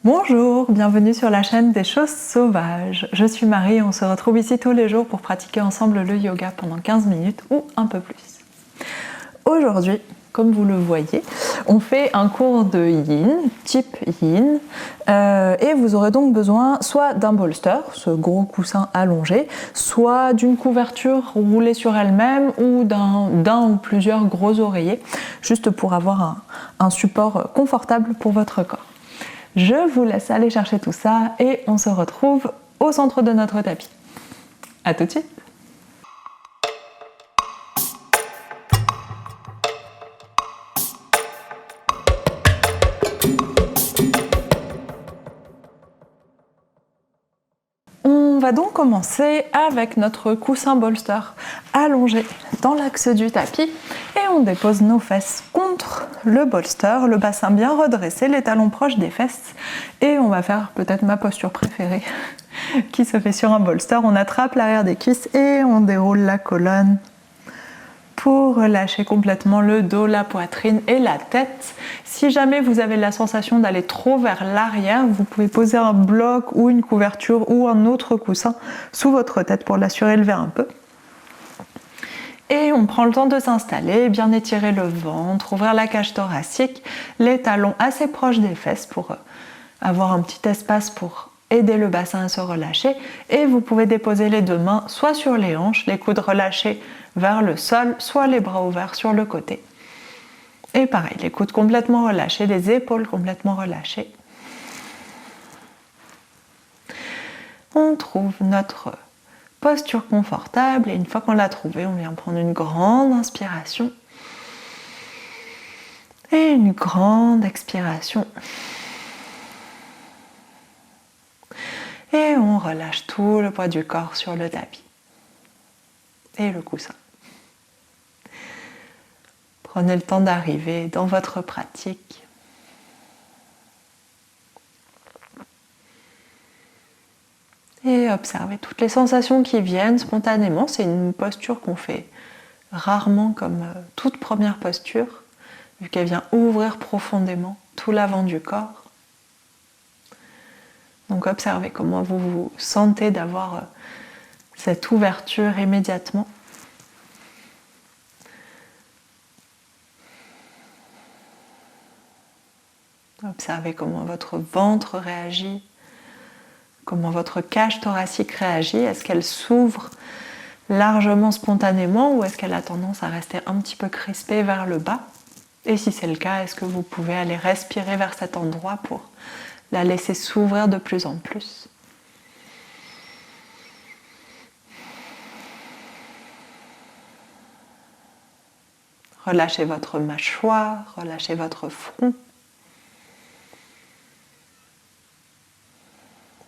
Bonjour, bienvenue sur la chaîne des choses sauvages. Je suis Marie et on se retrouve ici tous les jours pour pratiquer ensemble le yoga pendant 15 minutes ou un peu plus. Aujourd'hui, comme vous le voyez, on fait un cours de yin, type yin, et vous aurez donc besoin soit d'un bolster, ce gros coussin allongé, soit d'une couverture roulée sur elle-même ou d'un ou plusieurs gros oreillers, juste pour avoir un support confortable pour votre corps. Je vous laisse aller chercher tout ça et on se retrouve au centre de notre tapis. A tout de suite! On va donc commencer avec notre coussin bolster allongé dans l'axe du tapis et on dépose nos fesses contre le bolster, le bassin bien redressé, les talons proches des fesses et on va faire peut-être ma posture préférée qui se fait sur un bolster. On attrape l'arrière des cuisses et on déroule la colonne pour relâcher complètement le dos, la poitrine et la tête. Si jamais vous avez la sensation d'aller trop vers l'arrière, vous pouvez poser un bloc ou une couverture ou un autre coussin sous votre tête pour la surélever un peu. Et on prend le temps de s'installer, bien étirer le ventre, ouvrir la cage thoracique, les talons assez proches des fesses pour avoir un petit espace pour aider le bassin à se relâcher. Et vous pouvez déposer les deux mains soit sur les hanches, les coudes relâchés vers le sol, soit les bras ouverts sur le côté. Et pareil, les coudes complètement relâchés, les épaules complètement relâchées. On trouve notre posture confortable et une fois qu'on l'a trouvée, on vient prendre une grande inspiration et une grande expiration. Et on relâche tout le poids du corps sur le tapis et le coussin. Prenez le temps d'arriver dans votre pratique. Et observez toutes les sensations qui viennent spontanément. C'est une posture qu'on fait rarement comme toute première posture, vu qu'elle vient ouvrir profondément tout l'avant du corps. Donc observez comment vous vous sentez d'avoir cette ouverture immédiatement. Observez comment votre ventre réagit, comment votre cage thoracique réagit. Est-ce qu'elle s'ouvre largement spontanément ou est-ce qu'elle a tendance à rester un petit peu crispée vers le bas? Et si c'est le cas, est-ce que vous pouvez aller respirer vers cet endroit pour la laisser s'ouvrir de plus en plus? Relâchez votre mâchoire, relâchez votre front.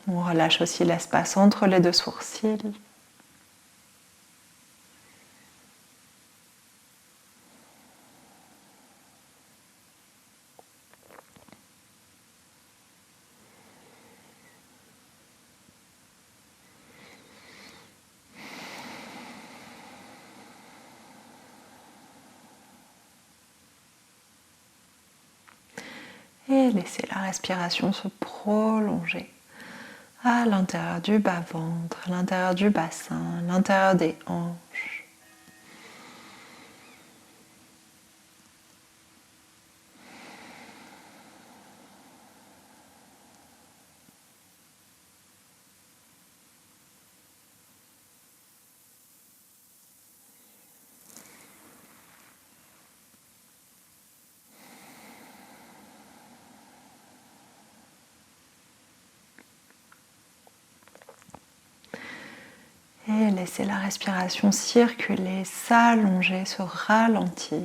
On relâche aussi l'espace entre les deux sourcils. Et laissez la respiration se prolonger à l'intérieur du bas-ventre, à l'intérieur du bassin, à l'intérieur des hanches. Et laissez la respiration circuler, s'allonger, se ralentir.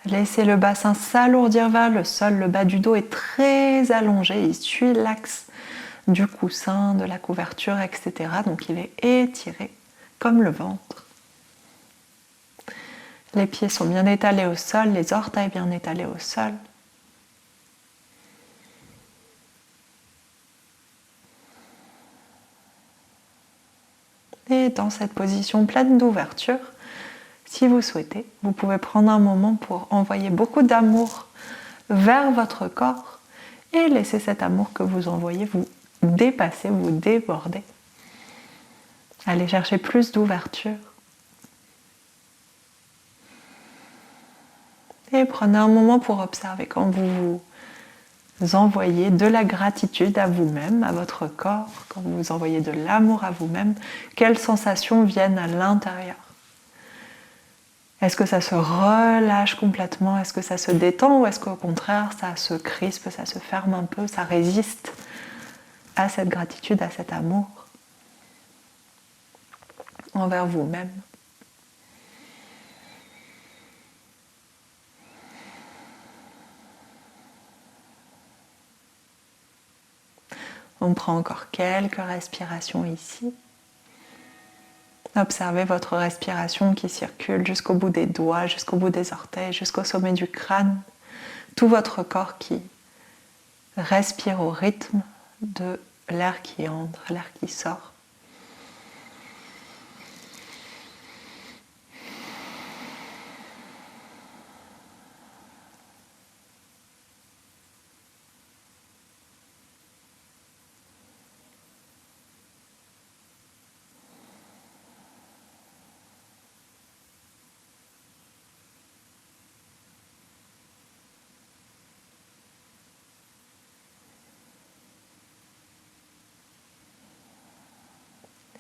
Laissez le bassin s'alourdir vers le sol, le bas du dos est très allongé, il suit l'axe du coussin, de la couverture, etc. Donc il est étiré comme le ventre. Les pieds sont bien étalés au sol, les orteils bien étalés au sol. Et dans cette position pleine d'ouverture, si vous souhaitez, vous pouvez prendre un moment pour envoyer beaucoup d'amour vers votre corps et laissez cet amour que vous envoyez vous dépasser, vous déborder. Allez chercher plus d'ouverture. Et prenez un moment pour observer quand vous envoyez de la gratitude à vous-même, à votre corps, quand vous envoyez de l'amour à vous-même, quelles sensations viennent à l'intérieur. Est-ce que ça se relâche complètement? Est-ce que ça se détend? Ou est-ce qu'au contraire, ça se crispe, ça se ferme un peu, ça résiste à cette gratitude, à cet amour envers vous-même? On prend encore quelques respirations ici. Observez votre respiration qui circule jusqu'au bout des doigts, jusqu'au bout des orteils, jusqu'au sommet du crâne. Tout votre corps qui respire au rythme de l'air qui entre, l'air qui sort.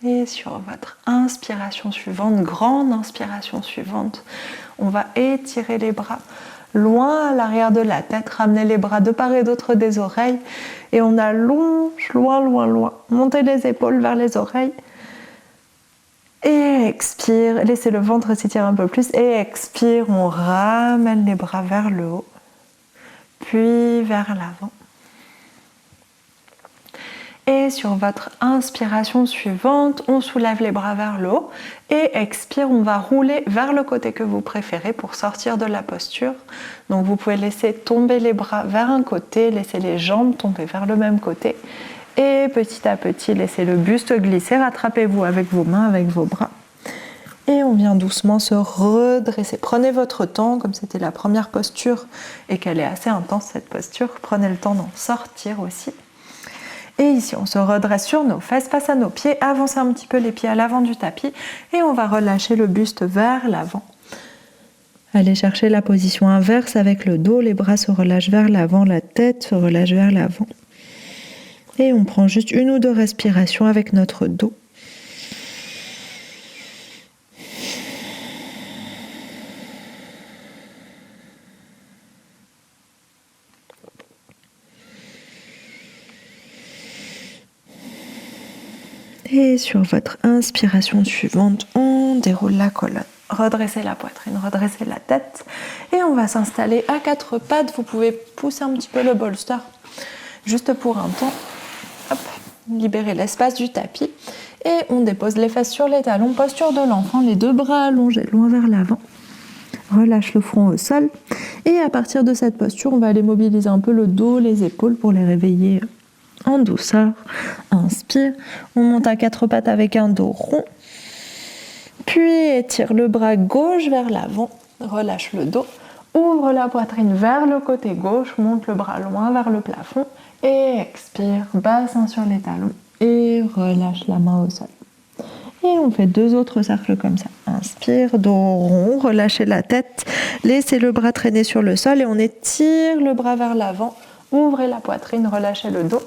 Et sur votre inspiration suivante, grande inspiration suivante, on va étirer les bras loin à l'arrière de la tête, ramener les bras de part et d'autre des oreilles et on allonge loin, loin, loin. Montez les épaules vers les oreilles et expire. Laissez le ventre s'étirer un peu plus et expire. On ramène les bras vers le haut, puis vers l'avant. Et sur votre inspiration suivante, on soulève les bras vers le haut et expire, on va rouler vers le côté que vous préférez pour sortir de la posture. Donc vous pouvez laisser tomber les bras vers un côté, laisser les jambes tomber vers le même côté et petit à petit laissez le buste glisser, rattrapez-vous avec vos mains, avec vos bras. Et on vient doucement se redresser. Prenez votre temps, comme c'était la première posture et qu'elle est assez intense cette posture, prenez le temps d'en sortir aussi. Et ici, on se redresse sur nos fesses, face à nos pieds, avancez un petit peu les pieds à l'avant du tapis et on va relâcher le buste vers l'avant. Allez chercher la position inverse avec le dos, les bras se relâchent vers l'avant, la tête se relâche vers l'avant. Et on prend juste 1 ou 2 respirations avec notre dos. Et sur votre inspiration suivante, on déroule la colonne. Redressez la poitrine, redressez la tête. Et on va s'installer à 4 pattes. Vous pouvez pousser un petit peu le bolster, juste pour un temps. Hop, libérer l'espace du tapis. Et on dépose les fesses sur les talons. Posture de l'enfant, les 2 bras allongés, loin vers l'avant. Relâche le front au sol. Et à partir de cette posture, on va aller mobiliser un peu le dos, les épaules pour les réveiller en douceur. Inspire, on monte à 4 pattes avec un dos rond, puis étire le bras gauche vers l'avant, relâche le dos, ouvre la poitrine vers le côté gauche, monte le bras loin vers le plafond et expire, bassin sur les talons et relâche la main au sol. Et on fait 2 autres cercles comme ça. Inspire, dos rond, relâchez la tête, laissez le bras traîner sur le sol et on étire le bras vers l'avant, ouvrez la poitrine, relâchez le dos.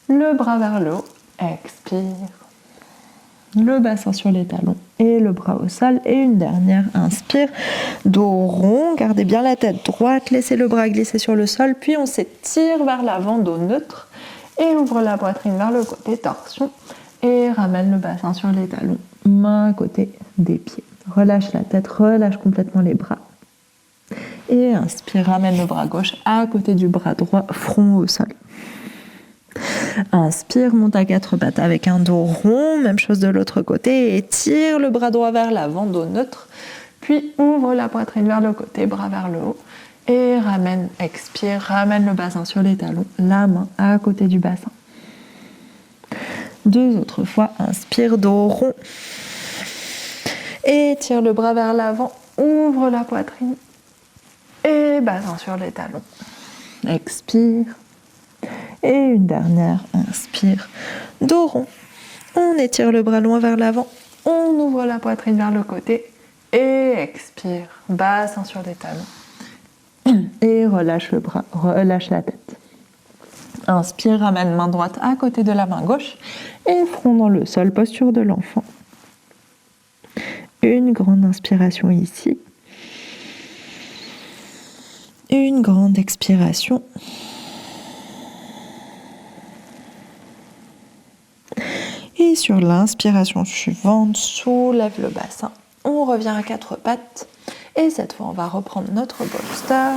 Le bras vers le haut, expire, le bassin sur les talons et le bras au sol. Et une dernière, inspire, dos rond, gardez bien la tête droite, laissez le bras glisser sur le sol, puis on s'étire vers l'avant, dos neutre, et ouvre la poitrine vers le côté, torsion, et ramène le bassin sur les talons, main à côté des pieds. Relâche la tête, relâche complètement les bras. Et inspire, ramène le bras gauche à côté du bras droit, front au sol. Inspire, monte à 4 pattes avec un dos rond, même chose de l'autre côté, étire le bras droit vers l'avant, dos neutre, puis ouvre la poitrine vers le côté, bras vers le haut, et ramène, expire, ramène le bassin sur les talons, la main à côté du bassin. 2 autres fois, inspire, dos rond, étire le bras vers l'avant, ouvre la poitrine, et bassin sur les talons. expire. Et une dernière, inspire, dos rond. On étire le bras loin vers l'avant, on ouvre la poitrine vers le côté et expire, bassin sur les talons. Et relâche le bras, relâche la tête. Inspire, ramène main droite à côté de la main gauche et front dans le sol, posture de l'enfant. Une grande inspiration ici. Une grande expiration. Et sur l'inspiration suivante, soulève le bassin. On revient à quatre pattes. Et cette fois, on va reprendre notre bolster.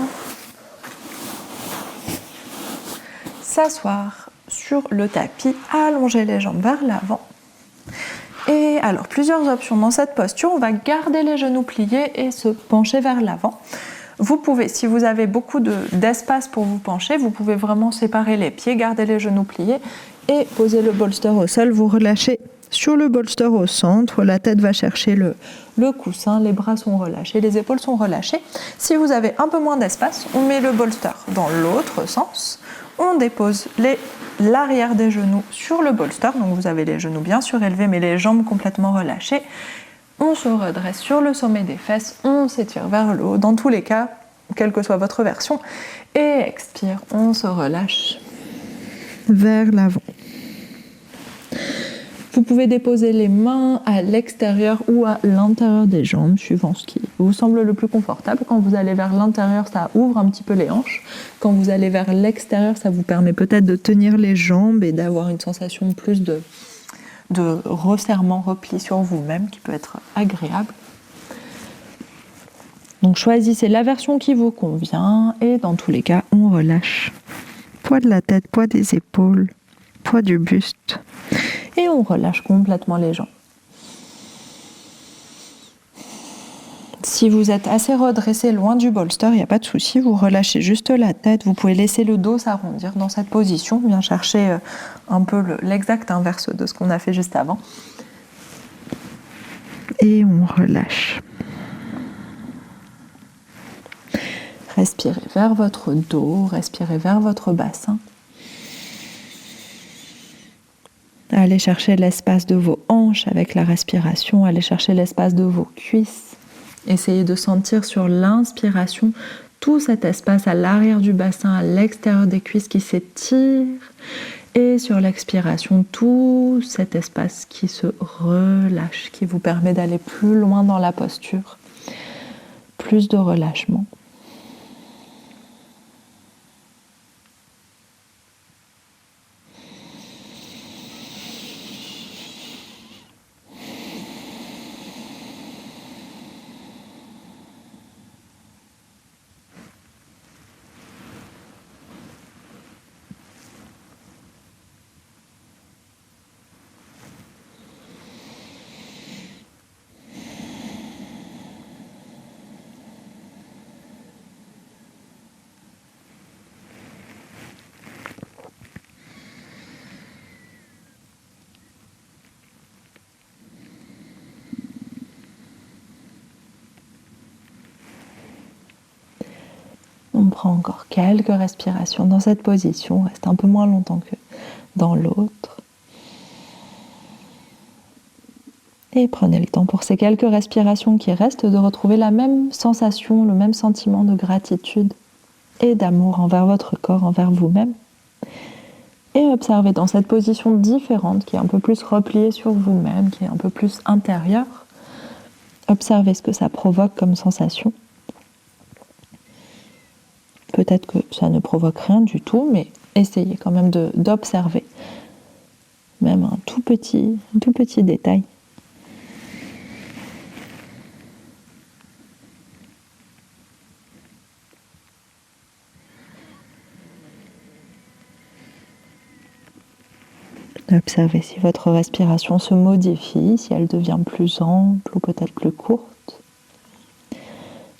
S'asseoir sur le tapis, allonger les jambes vers l'avant. Et alors, plusieurs options dans cette posture. On va garder les genoux pliés et se pencher vers l'avant. Vous pouvez, si vous avez beaucoup d'espace pour vous pencher, vous pouvez vraiment séparer les pieds, garder les genoux pliés et poser le bolster au sol. Vous relâchez sur le bolster au centre, la tête va chercher le coussin, les bras sont relâchés, les épaules sont relâchées. Si vous avez un peu moins d'espace, on met le bolster dans l'autre sens. On dépose l'arrière des genoux sur le bolster, donc vous avez les genoux bien surélevés mais les jambes complètement relâchées. On se redresse sur le sommet des fesses, on s'étire vers le haut, dans tous les cas, quelle que soit votre version. Et expire, on se relâche vers l'avant. Vous pouvez déposer les mains à l'extérieur ou à l'intérieur des jambes, suivant ce qui vous semble le plus confortable. Quand vous allez vers l'intérieur, ça ouvre un petit peu les hanches. Quand vous allez vers l'extérieur, ça vous permet peut-être de tenir les jambes et d'avoir une sensation plus de resserrement, repli sur vous-même qui peut être agréable. Donc choisissez la version qui vous convient et dans tous les cas, on relâche. Poids de la tête, poids des épaules, poids du buste et on relâche complètement les jambes. Si vous êtes assez redressé loin du bolster, il n'y a pas de souci, vous relâchez juste la tête, vous pouvez laisser le dos s'arrondir dans cette position, bien chercher un peu l'exact inverse de ce qu'on a fait juste avant. Et on relâche. Respirez vers votre dos, respirez vers votre bassin. Allez chercher l'espace de vos hanches avec la respiration, allez chercher l'espace de vos cuisses. Essayez de sentir sur l'inspiration tout cet espace à l'arrière du bassin, à l'extérieur des cuisses qui s'étire. Et sur l'expiration, tout cet espace qui se relâche, qui vous permet d'aller plus loin dans la posture. Plus de relâchement. On prend encore quelques respirations dans cette position, on reste un peu moins longtemps que dans l'autre. Et prenez le temps pour ces quelques respirations qui restent de retrouver la même sensation, le même sentiment de gratitude et d'amour envers votre corps, envers vous-même. Et observez dans cette position différente qui est un peu plus repliée sur vous-même, qui est un peu plus intérieure. Observez ce que ça provoque comme sensation. Peut-être que ça ne provoque rien du tout, mais essayez quand même d'observer même un tout petit détail. Observez si votre respiration se modifie, si elle devient plus ample ou peut-être plus courte.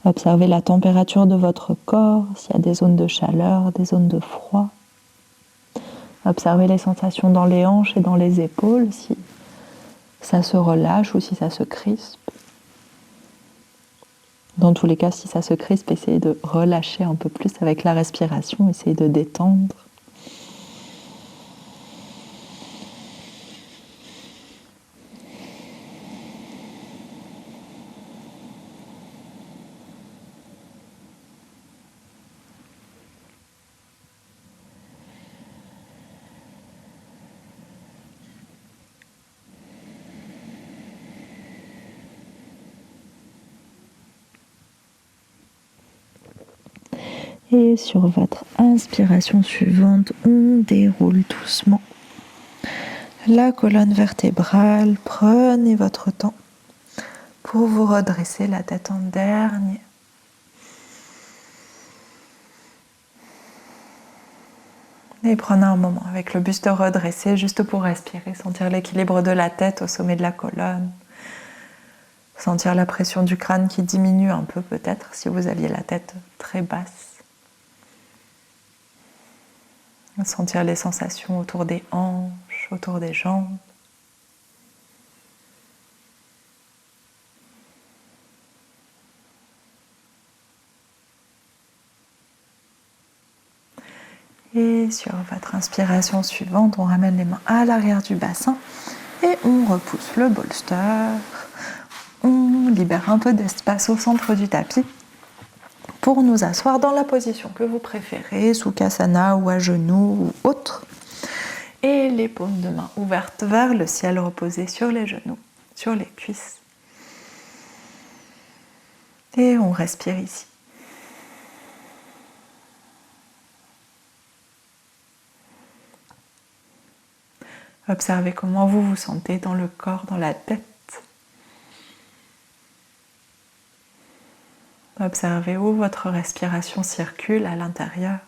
Observez la température de votre corps, s'il y a des zones de chaleur, des zones de froid. Observez les sensations dans les hanches et dans les épaules, si ça se relâche ou si ça se crispe. Dans tous les cas, si ça se crispe, essayez de relâcher un peu plus avec la respiration, essayez de détendre. Et sur votre inspiration suivante, on déroule doucement la colonne vertébrale. Prenez votre temps pour vous redresser la tête en dernier. Et prenez un moment avec le buste redressé juste pour respirer, sentir l'équilibre de la tête au sommet de la colonne. Sentir la pression du crâne qui diminue un peu peut-être si vous aviez la tête très basse. Sentir les sensations autour des hanches, autour des jambes. Et sur votre inspiration suivante, on ramène les mains à l'arrière du bassin et on repousse le bolster. On libère un peu d'espace au centre du tapis pour nous asseoir dans la position que vous préférez, Sukhasana ou à genoux ou autre. Et les paumes de main ouvertes vers le ciel, reposées sur les genoux, sur les cuisses. Et on respire ici. Observez comment vous vous sentez dans le corps, dans la tête. Observez où votre respiration circule à l'intérieur.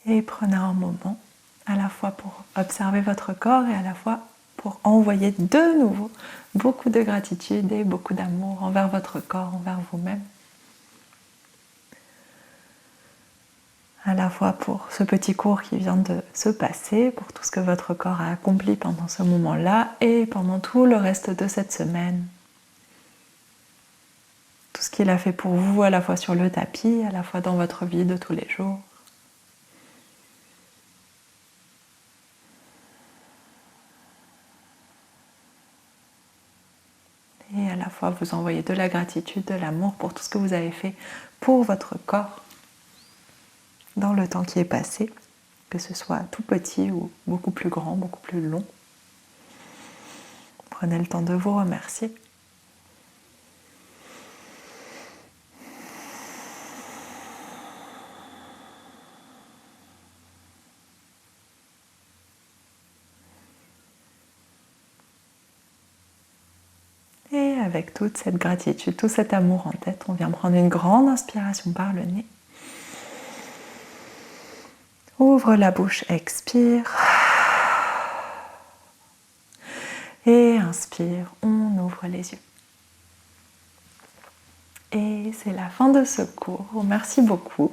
Et prenez un moment à la fois pour observer votre corps et à la fois pour envoyer de nouveau beaucoup de gratitude et beaucoup d'amour envers votre corps, envers vous-même. À la fois pour ce petit cours qui vient de se passer, pour tout ce que votre corps a accompli pendant ce moment-là et pendant tout le reste de cette semaine. Tout ce qu'il a fait pour vous, à la fois sur le tapis, à la fois dans votre vie de tous les jours. Et à la fois vous envoyez de la gratitude, de l'amour pour tout ce que vous avez fait pour votre corps dans le temps qui est passé, que ce soit tout petit ou beaucoup plus grand, beaucoup plus long. Prenez le temps de vous remercier. Et avec toute cette gratitude, tout cet amour en tête, on vient prendre une grande inspiration par le nez. Ouvre la bouche, expire. Et inspire, on ouvre les yeux. Et c'est la fin de ce cours. Merci beaucoup.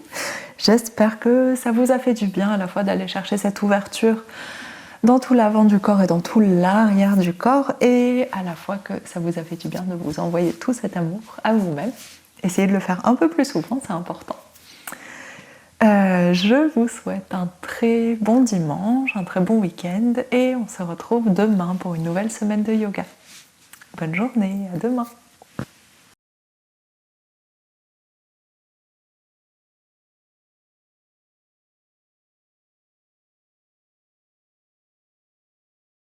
J'espère que ça vous a fait du bien à la fois d'aller chercher cette ouverture dans tout l'avant du corps et dans tout l'arrière du corps, et à la fois que ça vous a fait du bien de vous envoyer tout cet amour à vous-même. Essayez de le faire un peu plus souvent, c'est important. Je vous souhaite un très bon dimanche, un très bon week-end, et on se retrouve demain pour une nouvelle semaine de yoga. Bonne journée, à demain.